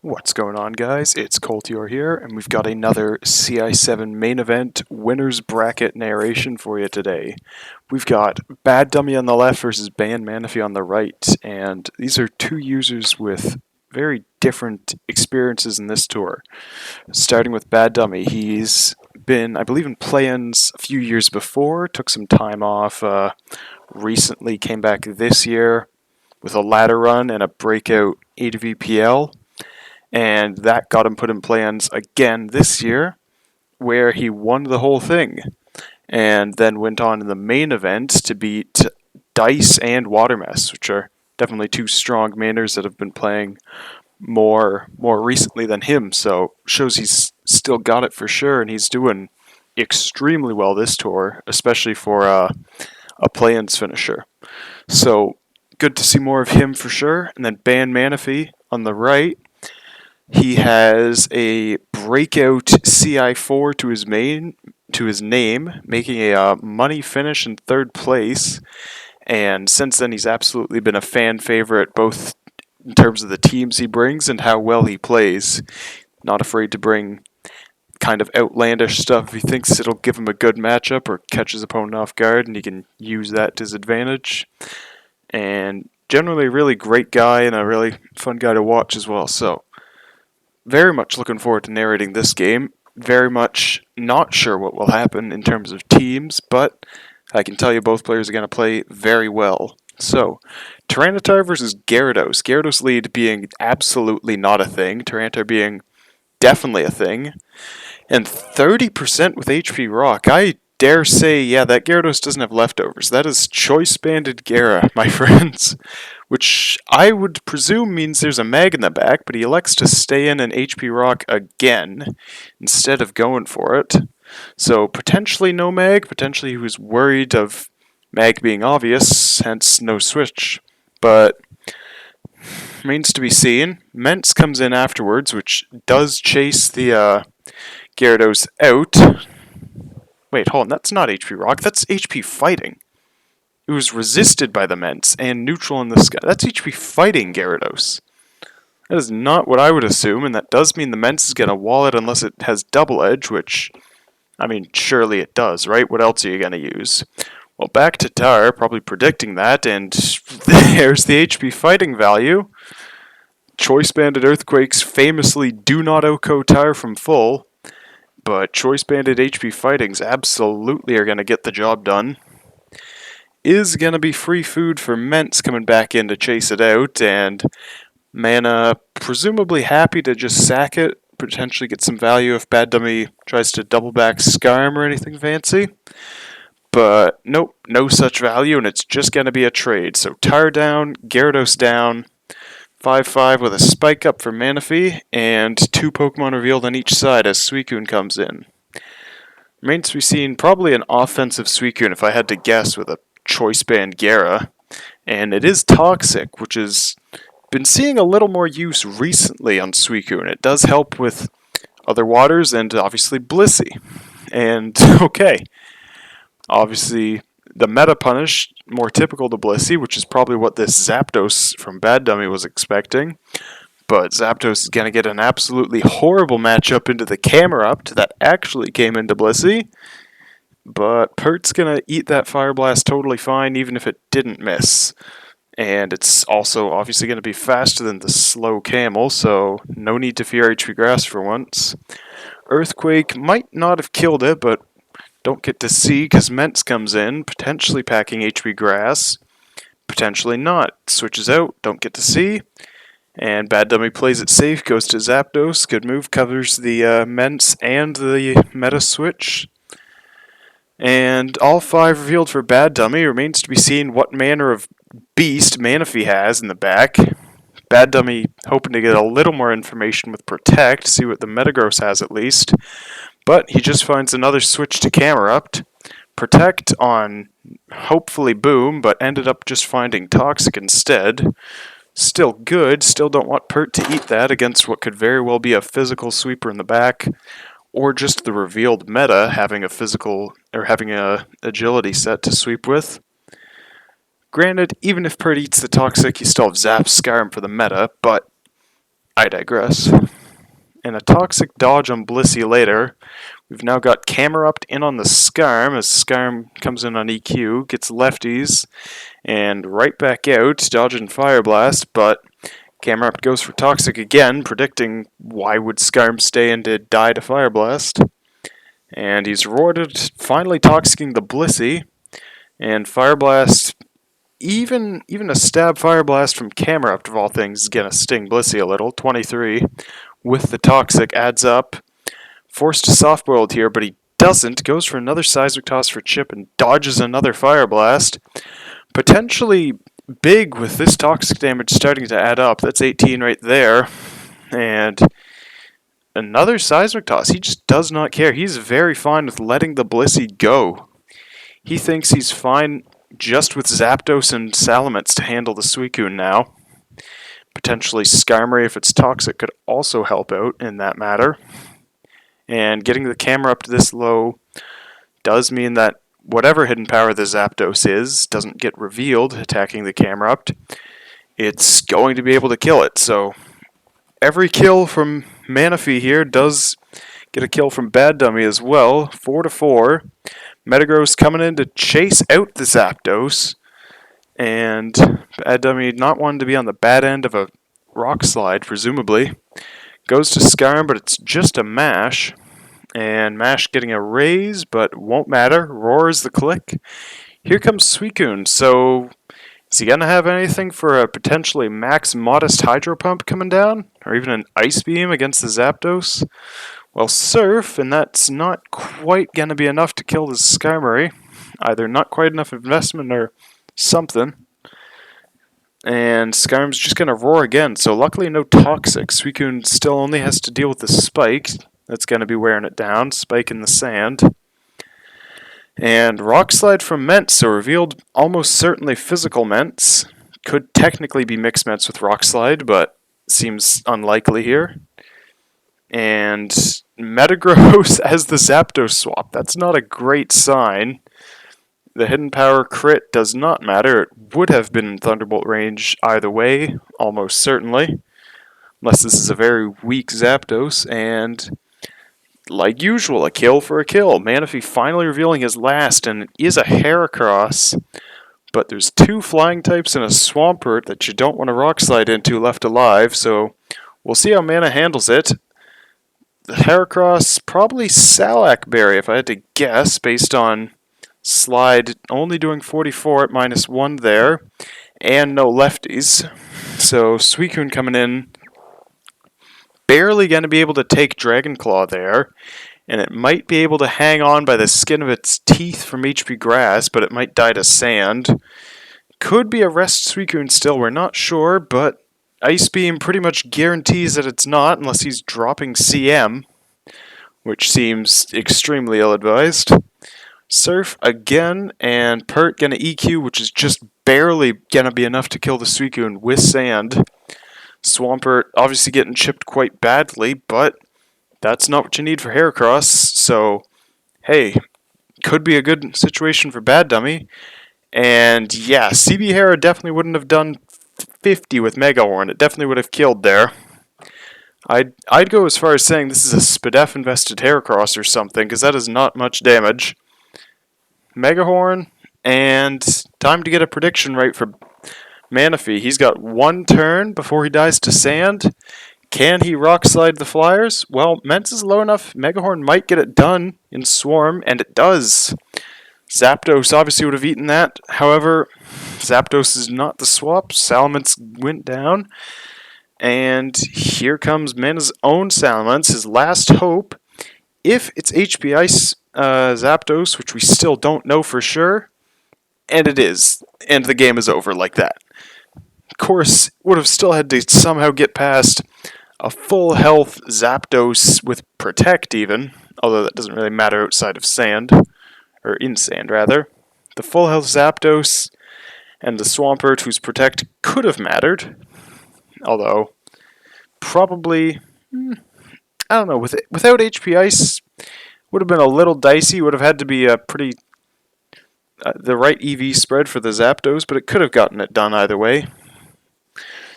What's going on, guys? It's Colteor here, and we've got another CI7 main event winners bracket narration for you today. We've got Baddummy on the left versus Ban Manaphy on the right, and these are two users with very different experiences in this tour. Starting with Baddummy, he's been, I believe, in play-ins a few years before, took some time off, recently came back this year with a ladder run and a breakout ADVPL, and that got him put in plans again this year, where he won the whole thing, and then went on in the main event to beat Dice and Watermess, which are definitely two strong mainers that have been playing more recently than him. So shows he's still got it for sure, and he's doing extremely well this tour, especially for a play-ins finisher. So good to see more of him for sure. And then Ban Manaphy on the right. He has a breakout CI4 to his name, making a money finish in third place. And since then, he's absolutely been a fan favorite, both in terms of the teams he brings and how well he plays. Not afraid to bring kind of outlandish stuff if he thinks it'll give him a good matchup or catch his opponent off guard, and he can use that to his advantage. And generally a really great guy and a really fun guy to watch as well. So very much looking forward to narrating this game. Very much not sure what will happen in terms of teams, but I can tell you both players are going to play very well. So, Tyranitar versus Gyarados. Gyarados lead being absolutely not a thing, Tyranitar being definitely a thing, and 30% with HP Rock. I dare say, yeah, that Gyarados doesn't have leftovers. That is Choice Banded Gyara, my friends, which I would presume means there's a mag in the back, but he elects to stay in an HP Rock again instead of going for it. So potentially no mag, potentially he was worried of mag being obvious, hence no switch. But remains to be seen. Ments comes in afterwards, which does chase the Gyarados out. Wait, hold on, that's not HP Rock, that's HP Fighting. It was resisted by the Ments and neutral in the sky. That's HP Fighting Gyarados. That is not what I would assume, and that does mean the Ments is going to wall it unless it has Double Edge, which, I mean, surely it does, right? What else are you going to use? Well, back to Tar, probably predicting that, and there's the HP Fighting value. Choice Banded Earthquakes famously do not outco Tar from full, but Choice Banded HP Fightings absolutely are going to get the job done. Is going to be free food for Ments coming back in to chase it out, and Mana presumably happy to just sack it, potentially get some value if Baddummy tries to double back Skarm or anything fancy. But nope, no such value, and it's just going to be a trade. So Tar down, Gyarados down, 5-5 with a spike up for Manaphy, and two Pokemon revealed on each side as Suicune comes in. Remains to be seen, probably an offensive Suicune if I had to guess with a Choice Band Gyara, and it is Toxic, which has been seeing a little more use recently on Suicune. It does help with other waters and obviously Blissey. And okay, obviously the meta punish, more typical to Blissey, which is probably what this Zapdos from Baddummy was expecting. But Zapdos is going to get an absolutely horrible matchup into the Camerupt that actually came into Blissey. But Pert's going to eat that Fire Blast totally fine, even if it didn't miss. And it's also obviously going to be faster than the slow Camel, so no need to fear HP Grass for once. Earthquake might not have killed it, but don't get to see because Ments comes in, potentially packing HP Grass. Potentially not. Switches out, don't get to see. And Baddummy plays it safe, goes to Zapdos. Good move, covers the Ments and the meta switch. And all five revealed for Baddummy. Remains to be seen what manner of beast Manaphy has in the back. Baddummy hoping to get a little more information with Protect, see what the Metagross has at least. But he just finds another switch to Camerupt. Protect on hopefully Boom, but ended up just finding Toxic instead. Still good, still don't want Pert to eat that against what could very well be a physical sweeper in the back, or just the revealed meta having a physical, or having a agility set to sweep with. Granted, even if Pert eats the Toxic, you still have Zap Skyrim for the meta, but I digress. And a toxic dodge on Blissey later. We've now got Camerupt in on the Skarm as Skarm comes in on EQ, gets lefties, and right back out, dodging Fire Blast, but Camerupt goes for Toxic again, predicting why would Skarm stay and die to Fire Blast. And he's rewarded, finally toxicking the Blissey, and Fire Blast, even a stab Fire Blast from Camerupt of all things is gonna sting Blissey a little, 23. With the Toxic adds up. Forced to soft-boiled here, but he doesn't. Goes for another Seismic Toss for Chip and dodges another Fire Blast. Potentially big with this Toxic damage starting to add up. That's 18 right there. And another Seismic Toss. He just does not care. He's very fine with letting the Blissey go. He thinks he's fine just with Zapdos and Salamence to handle the Suicune now. Potentially Skarmory, if it's toxic, could also help out in that matter. And getting the camera up to this low does mean that whatever hidden power the Zapdos is doesn't get revealed attacking the Camerupt. It's going to be able to kill it. So every kill from Manaphy here does get a kill from Baddummy as well. 4-4. Metagross coming in to chase out the Zapdos. And Baddummy not wanting to be on the bad end of a rock slide, presumably. Goes to Skarm, but it's just a mash. And Mash getting a raise, but won't matter. Roars the click. Here comes Suicune. So is he going to have anything for a potentially max modest Hydro Pump coming down? Or even an Ice Beam against the Zapdos? Well, Surf, and that's not quite going to be enough to kill the Skarmory. Either not quite enough investment or something. And Skarm's just going to roar again, so luckily no Toxic. Suicune still only has to deal with the Spike. That's going to be wearing it down. Spike in the sand. And Rock Slide from Ments, so revealed almost certainly physical Ments. Could technically be mixed Ments with Rock Slide, but seems unlikely here. And Metagross as the Zapdos swap. That's not a great sign. The hidden power crit does not matter. It would have been in Thunderbolt range either way, almost certainly. Unless this is a very weak Zapdos, and like usual, a kill for a kill. Manaphy finally revealing his last, and it is a Heracross. But there's two flying types and a Swampert that you don't want to Rock Slide into left alive, so we'll see how Mana handles it. The Heracross, probably Salac Berry if I had to guess, based on Slide only doing 44 at -1 there, and no lefties. So Suicune coming in, barely going to be able to take Dragon Claw there, and it might be able to hang on by the skin of its teeth from HP Grass, but it might die to Sand. Could be a Rest Suicune still, we're not sure, but Ice Beam pretty much guarantees that it's not, unless he's dropping CM, which seems extremely ill-advised. Surf again, and Pert gonna EQ, which is just barely gonna be enough to kill the Suicune with Sand. Swampert obviously getting chipped quite badly, but that's not what you need for Heracross, so hey, could be a good situation for Baddummy. And yeah, CB Hera definitely wouldn't have done 50 with Mega Horn. It definitely would have killed there. I'd go as far as saying this is a Spadef invested Heracross or something, because that is not much damage. Mega Horn, and time to get a prediction right for Manaphy. He's got one turn before he dies to Sand. Can he Rock Slide the Flyers? Well, Ments is low enough. Mega Horn might get it done in Swarm, and it does. Zapdos obviously would have eaten that. However, Zapdos is not the swap. Salamence went down. And here comes Mana's own Salamence, his last hope. If it's HP Ice Zapdos, which we still don't know for sure, and it is, and the game is over like that. Of course, would have still had to somehow get past a full health Zapdos with Protect even, although that doesn't really matter outside of Sand, or in Sand rather. The full health Zapdos and the Swampert whose Protect could have mattered, although probably, I don't know, without HP Ice, would have been a little dicey. Would have had to be a pretty the right EV spread for the Zapdos, but it could have gotten it done either way.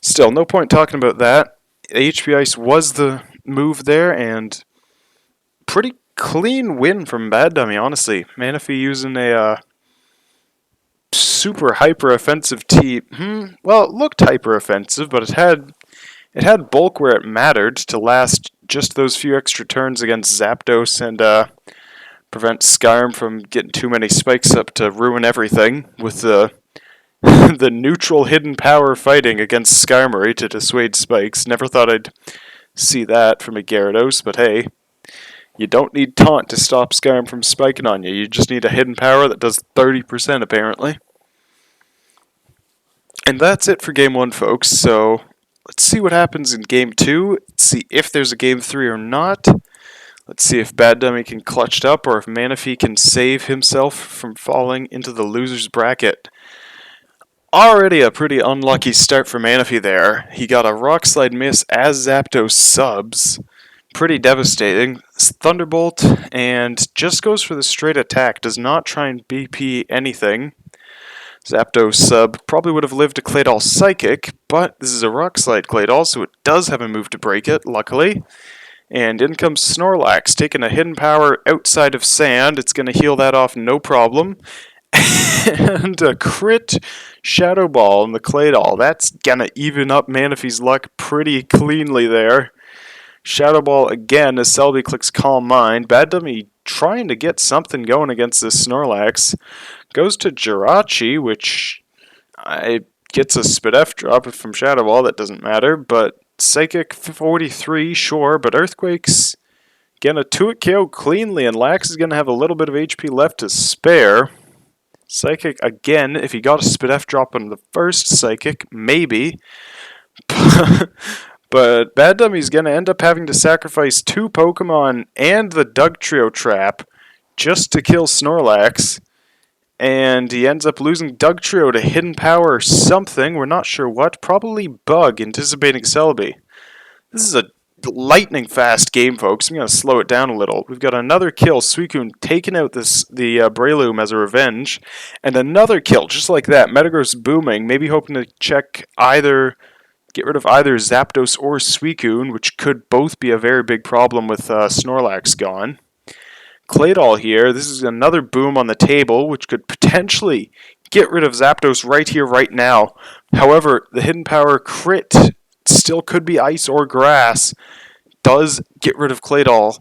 Still, no point talking about that. HP Ice was the move there, and pretty clean win from Baddummy, honestly. Manaphy using a super hyper offensive well, it looked hyper offensive, but it had bulk where it mattered to last just those few extra turns against Zapdos and prevent Skyrim from getting too many spikes up to ruin everything with the the neutral hidden power fighting against Skarmory to dissuade spikes. Never thought I'd see that from a Gyarados, but hey, you don't need taunt to stop Skyrim from spiking on you. You just need a hidden power that does 30% apparently. And that's it for Game 1, folks. So let's see what happens in Game 2. Let's see if there's a Game 3 or not. Let's see if Baddummy can clutch it up or if Manaphy can save himself from falling into the loser's bracket. Already a pretty unlucky start for Manaphy there. He got a Rock Slide miss as Zapdos subs. Pretty devastating. Thunderbolt and just goes for the straight attack. Does not try and BP anything. Zapdos sub probably would have lived to Claydol Psychic, but this is a Rock Slide Claydol, so it does have a move to break it, luckily. And in comes Snorlax, taking a hidden power outside of Sand. It's going to heal that off no problem. And a crit Shadow Ball in the Claydol. That's going to even up Manaphy's luck pretty cleanly there. Shadow Ball again as Selby clicks Calm Mind. Baddummy trying to get something going against this Snorlax. Goes to Jirachi, which gets a Spit F drop from Shadow Ball. That doesn't matter, but Psychic 43, sure, but Earthquake's gonna 2-hit KO cleanly, and Lax is gonna have a little bit of HP left to spare. Psychic again, if he got a Spit F drop on the first Psychic, maybe. But Baddummy's gonna end up having to sacrifice 2 Pokemon and the Dugtrio trap just to kill Snorlax. And he ends up losing Dugtrio to Hidden Power or something. We're not sure what. Probably Bug, anticipating Celebi. This is a lightning fast game, folks. I'm going to slow it down a little. We've got another kill. Suicune taking out the Breloom as a revenge. And another kill, just like that. Metagross booming. Maybe hoping to get rid of either Zapdos or Suicune, which could both be a very big problem with Snorlax gone. Claydol here. This is another boom on the table, which could potentially get rid of Zapdos right here, right now. However, the Hidden Power crit still could be Ice or Grass. Does get rid of Claydol.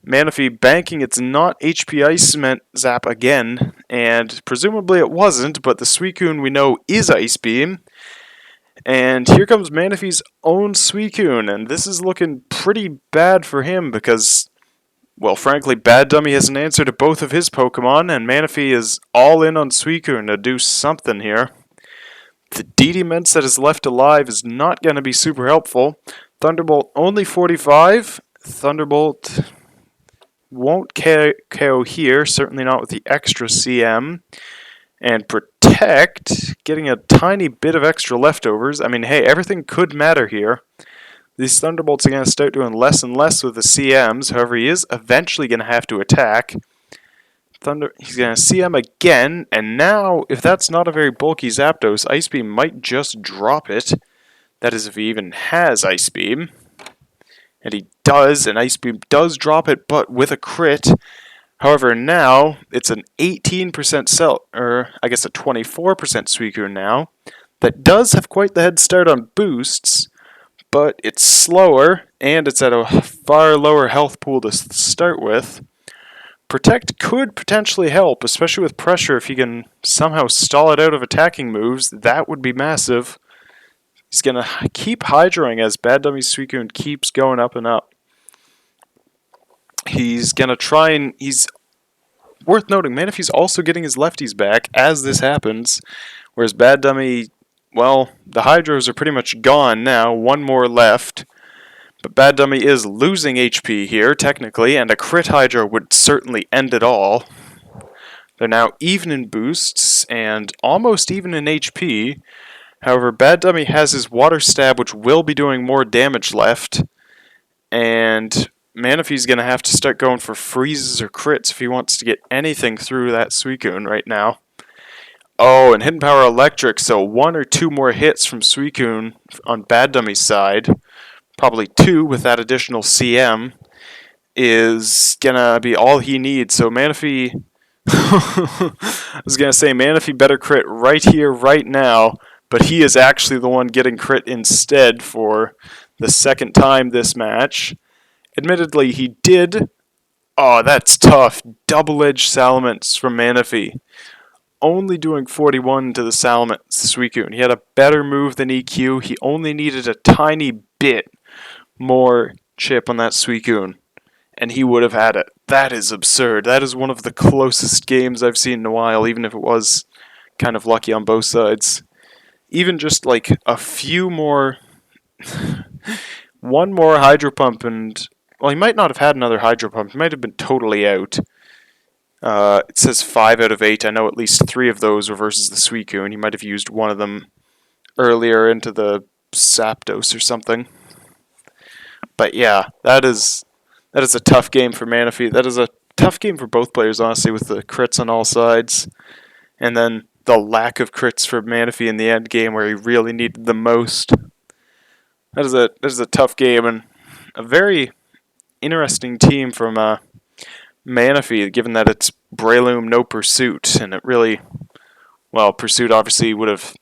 Manaphy banking it's not HP Ice meant Zap again, and presumably it wasn't, but the Suicune we know is Ice Beam. And here comes Manaphy's own Suicune, and this is looking pretty bad for him because, well, frankly, Baddummy has an answer to both of his Pokemon, and Manaphy is all in on Suicune to do something here. The DD-Ments that is left alive is not going to be super helpful. Thunderbolt only 45. Thunderbolt won't KO here, certainly not with the extra CM. And Protect, getting a tiny bit of extra leftovers. I mean, hey, everything could matter here. These Thunderbolts are going to start doing less and less with the CMs. However, he is eventually going to have to attack. He's going to CM again. And now, if that's not a very bulky Zapdos, Ice Beam might just drop it. That is, if he even has Ice Beam. And he does, and Ice Beam does drop it, but with a crit. However, now, it's an 18% I guess a 24% Suicune now. That does have quite the head start on boosts. But it's slower, and it's at a far lower health pool to start with. Protect could potentially help, especially with pressure. If he can somehow stall it out of attacking moves, that would be massive. He's going to keep Hydroing as Baddummy's Suicune keeps going up and up. He's going to try and... worth noting, Manaphy's also getting his lefties back as this happens, whereas Baddummy... well, the Hydros are pretty much gone now, one more left. But Baddummy is losing HP here, technically, and a crit Hydro would certainly end it all. They're now even in boosts, and almost even in HP. However, Baddummy has his Water Stab, which will be doing more damage left. And Manaphy's going to have to start going for freezes or crits if he wants to get anything through that Suicune right now. Oh, and Hidden Power Electric, so 1 or 2 more hits from Suicune on Baddummy's side. probably 2 with that additional CM, is gonna be all he needs. So Manaphy, I was gonna say Manaphy better crit right here, right now, but he is actually the one getting crit instead for the second time this match. Admittedly, he did. Oh, that's tough. Double-edged Salamence from Manaphy. Only doing 41 to the Salamence Suicune. He had a better move than EQ. He only needed a tiny bit more chip on that Suicune, and he would have had it. That is absurd. That is one of the closest games I've seen in a while, even if it was kind of lucky on both sides. Even just like a few more, one more Hydro Pump, and well, he might not have had another Hydro Pump. He might have been totally out. It says 5 out of 8. I know at least 3 of those were versus the Suicune. He might have used one of them earlier into the Zapdos or something. But yeah, that is a tough game for Manaphy. That is a tough game for both players, honestly, with the crits on all sides. And then the lack of crits for Manaphy in the end game where he really needed the most. That is a tough game, and a very interesting team from Manaphy, given that it's Breloom, no Pursuit, and it really, well, Pursuit obviously would have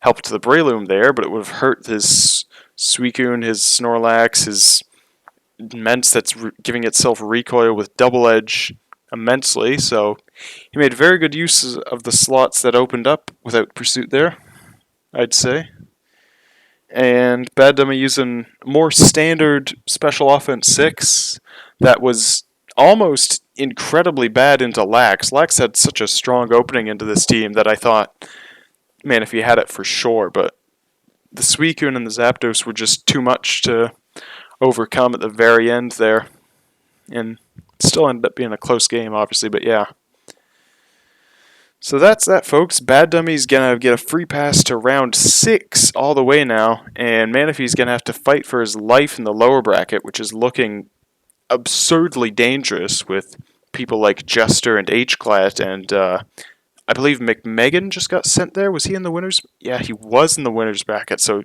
helped the Breloom there, but it would have hurt his Suicune, his Snorlax, his Mence that's giving itself recoil with Double Edge immensely, so he made very good use of the slots that opened up without Pursuit there, I'd say. And Baddummy using more standard special offense 6 that was almost incredibly bad into Lax. Lax had such a strong opening into this team that I thought, man, if he had it for sure, but the Suicune and the Zapdos were just too much to overcome at the very end there. And it still ended up being a close game, obviously, but yeah. So that's that, folks. Baddummy's going to get a free pass to round 6 all the way now, and Manaphy's going to have to fight for his life in the lower bracket, which is looking absurdly dangerous with people like Jester and H-Clat, and I believe McMegan just got sent there. Was he in the winners? Yeah, he was in the winners bracket, so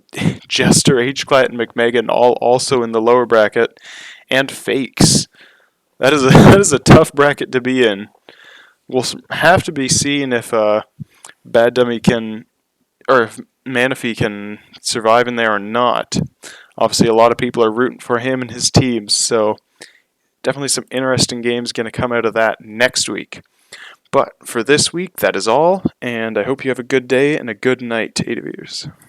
Jester, H-Clat, and McMegan all also in the lower bracket, and Fakes. That is a tough bracket to be in. We'll have to be seen if Baddummy can, or if Manaphy can survive in there or not. Obviously, a lot of people are rooting for him and his teams, so definitely some interesting games going to come out of that next week. But for this week, that is all, and I hope you have a good day and a good night, Adavers.